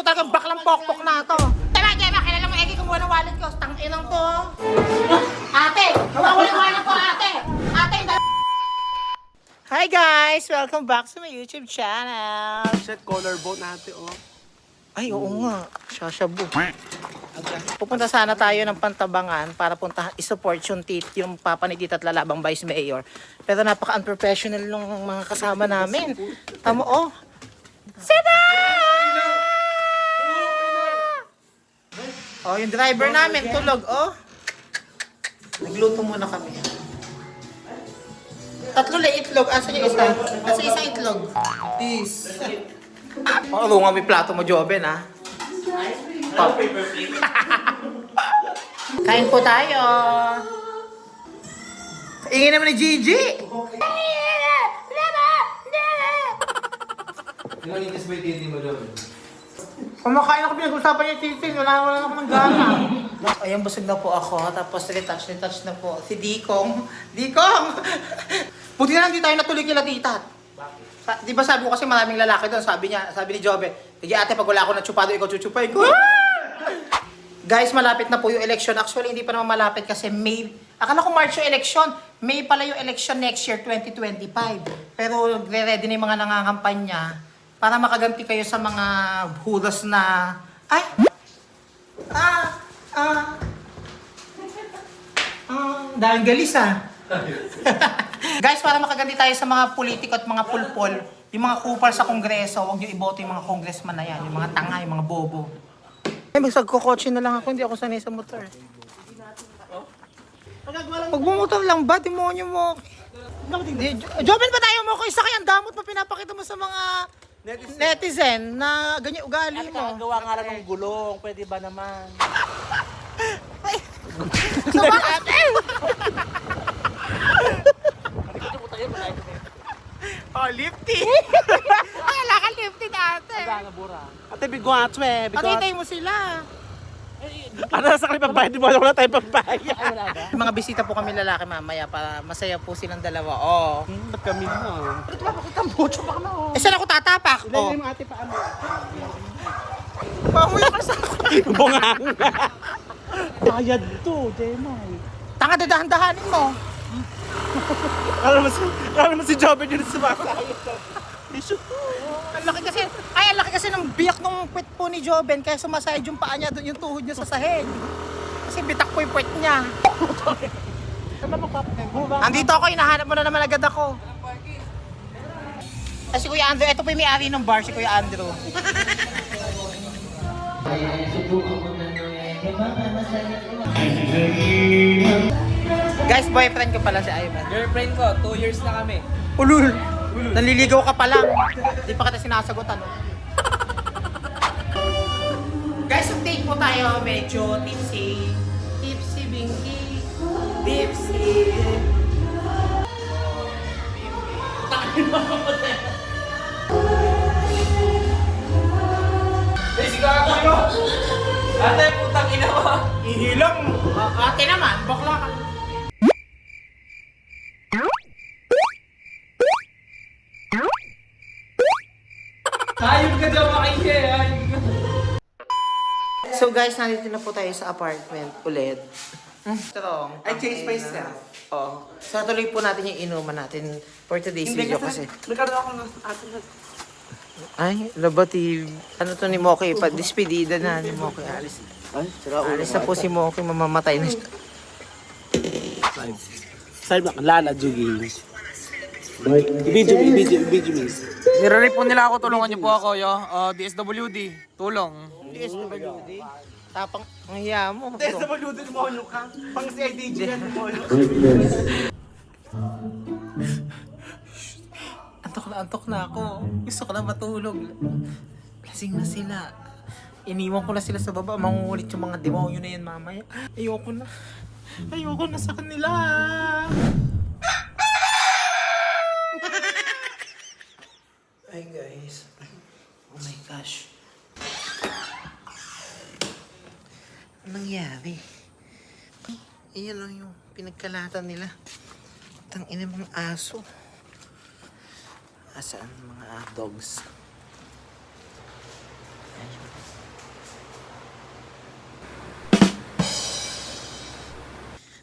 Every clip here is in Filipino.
talagang baklang pokpok na to. Tama, Gemma, kilala mo, Eki, kumuha ng wallet ko. Tang-inang to. Ate, nawawala yung wallet ko, ate. Ate, hi guys! Welcome back to my YouTube channel. Set collarbone natin, oh. Ay, oo nga. Shashabu. Pupunta sana tayo ng Pantabangan para punta isupport yung papa ni Tita at Lalabang Vice Mayor. Pero napaka-unprofessional ng mga kasama namin. Tamo, oh. Sita! Oh, yung driver namin, tulog, oh. Nagluto muna kami. Tatlo na itlog. Asan yung isa? Asan isang itlog? Peace. Oo, nga may plato mo, Joben, ha? Pop. Kain po tayo. Ingin naman ni Gigi. Ilang ba yung titi mo doon? Kumakain ako, pinag-usapan niya titin. Wala akong gana. Ayan, busog na po ako. Tapos retouch na po. Si Dikong. Dikong! Buti na lang di tayo natuloy kila Tita. Di ba sabi ko kasi maraming lalaki doon. Sabi ni Jobe, sige ate, pag wala ako ng chupado, ikaw chuchupay ko. Guys, malapit na po yung election. Actually, hindi pa naman malapit kasi May. Akala ko March yung election. May pala yung election next year, 2025. Pero ready na yung mga nangangampanya para makaganti kayo sa mga hudas na... Ay! Dahil galis Guys, para makaganti tayo sa mga politiko at mga pulpol, yung mga kupal sa kongreso, huwag nyo iboto yung mga congressman na yan, yung mga tanga, yung mga bobo. Ay, magsagkukotse na lang ako, hindi ako sanay sa motor. Pag bumotor lang ba, demonyo mo. Joben ba tayo mo ko isa kayang damot mo pinapakita mo sa mga netizen na ganyan ugali mo. Gawa nga lang ng gulong, pwede ba naman? So bakit? Oh, lifty! Ay, wala ka lifty dati. Ate, bigwatso eh. Patitay mo sila. Ano nasa kami pambayad? Di ba wala tayong pambayad? Mga bisita po kami lalaki mamaya para masaya po silang dalawa. Oh. Ba't kami na? Pero bakit ang bocho pa ka na? Eh, saan ako tatapak? Oh. Yung ate paano? Pamuya ka sa Bungang! Bayad to, Demay. tanga, dadahan-dahanin mo. Kala mo si Joben yun sa basahin to. Shoot to. Ang laki kasi ng biyak ng puwet po ni Joben kaya sumasahid yung paa niya doon, yung tuhod niya sa sahig. Kasi bitak po yung puwet niya. Andito ako, hinahanap mo na naman agad ako. Si Kuya Andrew, ito po yung may-ari ng bar, si Kuya Andrew. Guys, boyfriend ko pala si Ivan. Girlfriend ko, 2 years na kami. Ulul! Nanliligaw ka pa lang. Di pa kita sinasagutan. Guys, update po tayo. Medyo tipsy. Tipsy, binky. Tipsy. Sigurado kayo! Ate, putang ina mo! Ihilang. Ate naman, bakla ka. Hayop ka daw makikiya! So guys, nandito na po tayo sa apartment ulit. Strong. I changed myself. Oo. So tuloy po natin yung inuman natin for today's video kasi. Nagkaroon ako ng ate na. Ay, labati. Ano to ni Moki? Dispedida na ni Moki. Alis. Alis na po si Moki, mamamatay na siya. Sabi ba, Lala Jugin. Ibidyo mo. Nire-rip po nila ako, tulungan niyo po ako, yo. DSWD, tulong. DSWD. Tapang ang hiya mo. DSWD mo ka. Pang CIDG yan mo. Antok na ako. Gusto ko na matulog. Lasing na sila. Iniwan ko na sila sa baba. Mangungulit yung mga demonyo na yan mamaya. Ayoko na sa kanila. Ay guys. Oh my gosh. Anong nangyari? Iyan lang yung pinagkalatan nila. Tangina mga aso. Asaan mga dogs? Ayun.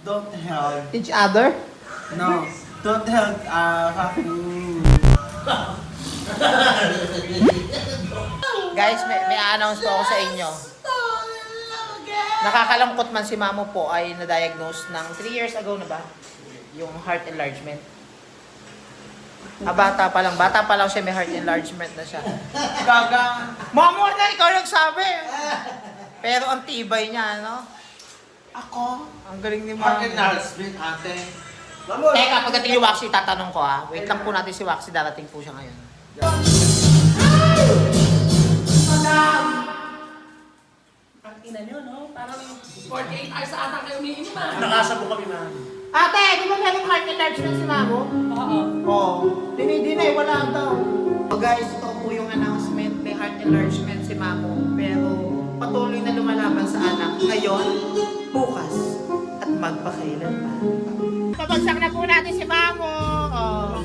Don't help. Each other? No. Don't help, fucking... Guys, may announce po ako sa inyo. Nakakalangkot man si Mamo po ay na-diagnose ng 3 years ago na ba? Yung heart enlargement. Bata pa lang siya, may heart enlargement na siya. Gaga. Mamo na, ikaw nagsabi! Pero ang tibay niya, no? Ako? Ang galing ni Heart Mamo. enlargement, ate. Teka, pagdating ni Waxy, tatanong ko ah. Wait lang po natin si Waxy, darating po siya ngayon. Ang ina nyo, no? Parang 48 hours sa ata kayo umiinom ah. Nakasabo kami na. Ate, di ba merong heart enlargement si Mamo? Oo. Oo. Dinay, wala daw. So guys, ito po yung announcement. May heart enlargement si Mamo. Pero patuloy na lumalaban sa anak. Ngayon, bukas, at magpakailan pa. Pabagsak na po natin si Mamo. Oh.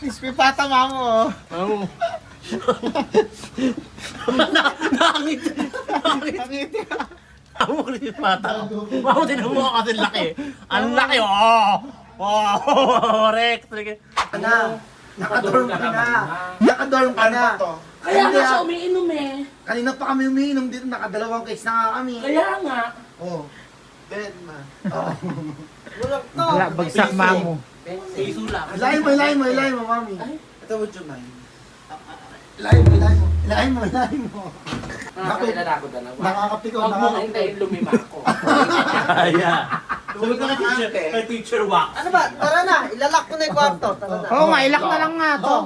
Ispipata Mamo. Mamo. Nakangiti. Mamo ko rin yung mata. Mamo, tinan mo kasi laki. Ang laki, Correct. Ana, nakadorm ka na. Nakadorm ka na. Kaya nga siya umiinom eh. Kanina pa kami umiinom dito, nakadalawang case na nga kami. Kaya nga. Oh. Ben, ma. Wala, bagsak Mamo. Piso lang. Ilahin mo, mami. Ito mo, Junay. Ilahin mo. Nakakailanako na naman. Nakakapikaw, Huwag mo hintayin lumima ko. Kaya. Sumunod ka kay teacher Wax. Ano ba? Tara na, ilalak ko na yung kwarto. Tara na. Oo nga, ilak na lang nga to.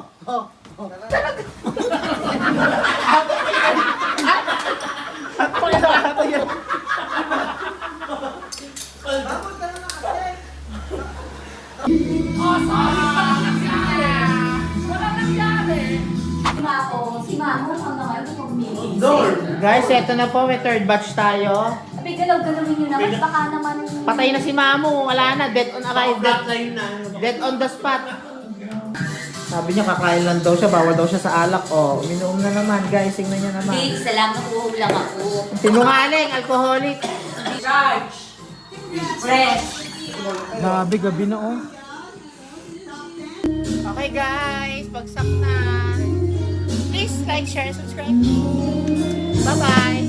Si Mamo, ang naman ito pag may Guys, eto na po, may third batch tayo. Sabi, galaw-galawin nyo naman, baka naman... Patay na si Mamo, wala na, dead on arrival. Dead on the spot. Sabi niya kakain lang daw siya, bawal daw siya sa alak. Oh, uminom na naman, guys, tingnan niya naman. Hindi, isa lang, nakuhog lang ako. Sinungaling, alcoholic. Charge! Fresh! Gabi, gabi na oh. Okay guys, bagsak na. Please like, share, subscribe. Bye-bye.